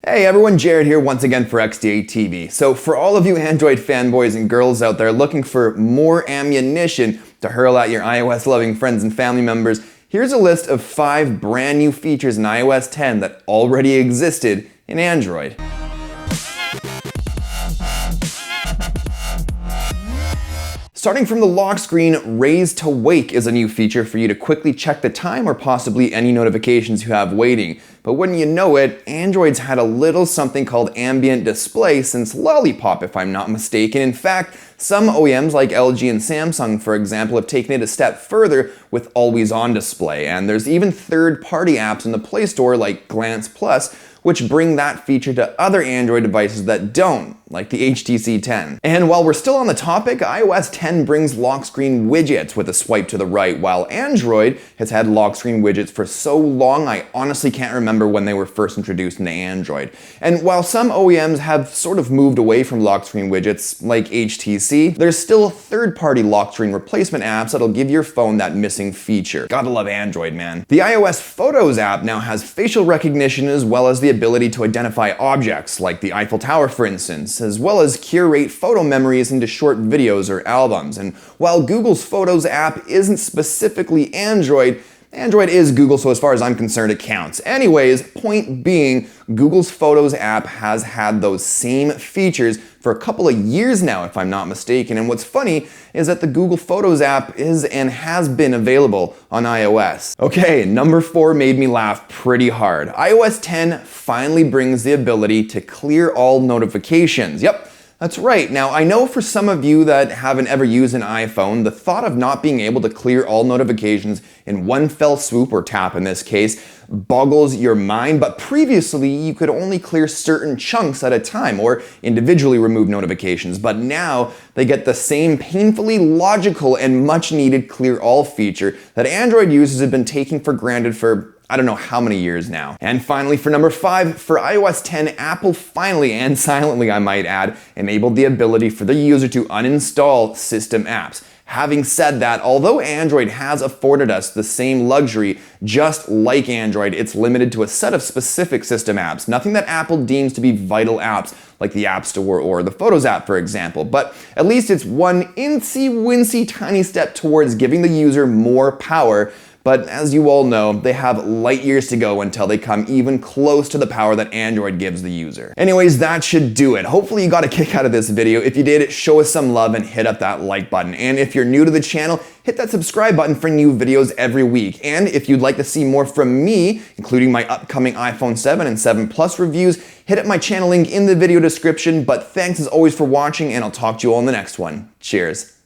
Hey everyone, Jared here once again for XDA TV. So for all of you Android fanboys and girls out there looking for more ammunition to hurl at your iOS loving friends and family members, here's a list of 5 brand new features in iOS 10 that already existed in Android. Starting from the lock screen, Raise to Wake is a new feature for you to quickly check the time or possibly any notifications you have waiting. But wouldn't you know it, Android's had a little something called ambient display since Lolipop, if I'm not mistaken. In fact, some OEMs like LG and Samsung, for example, have taken it a step further with always on display. And there's even third-party apps in the Play Store like Glance Plus, which bring that feature to other Android devices that don't, like the HTC 10. And while we're still on the topic, iOS 10 brings Lockscreen Widgets with a swipe to the right, while Android has had Lockscreen Widgets for so long I honestly can't remember when they were first introduced into Android. And while some OEMs have sort of moved away from Lockscreen Widgets, like HTC, there's still third-party lock-screen replacement apps that'll give your phone that missing feature. Gotta love Android, man. The iOS Photos app now has facial recognition as well as the ability to identify objects, like the Eiffel Tower for instance, as well as curate photo memories into short videos or albums. And while Google's Photos app isn't specifically Android is Google, so as far as I'm concerned, it counts. Anyways, point being, Google's Photos app has had those same features for a couple of years now, if I'm not mistaken. And what's funny is that the Google Photos app is and has been available on iOS. Okay, number 4 made me laugh pretty hard. iOS 10 finally brings the ability to clear all notifications. Yep. That's right. Now, I know for some of you that haven't ever used an iPhone, the thought of not being able to clear all notifications in one fell swoop, or tap in this case, boggles your mind, but previously you could only clear certain chunks at a time or individually remove notifications, but now they get the same painfully logical and much needed clear all feature that Android users have been taking for granted for I don't know how many years now. And finally, for number 5, for iOS 10, Apple finally, and silently I might add, enabled the ability for the user to uninstall system apps. Having said that, although Android has afforded us the same luxury, just like Android, it's limited to a set of specific system apps, nothing that Apple deems to be vital apps, like the App Store or the Photos app, for example. But at least it's one incy-wincy tiny step towards giving the user more power. But as you all know, they have light years to go until they come even close to the power that Android gives the user. Anyways, that should do it. Hopefully you got a kick out of this video. If you did, show us some love and hit up that like button. And if you're new to the channel, hit that subscribe button for new videos every week. And if you'd like to see more from me, including my upcoming iPhone 7 and 7 Plus reviews, hit up my channel link in the video description. But thanks as always for watching, and I'll talk to you all in the next one. Cheers.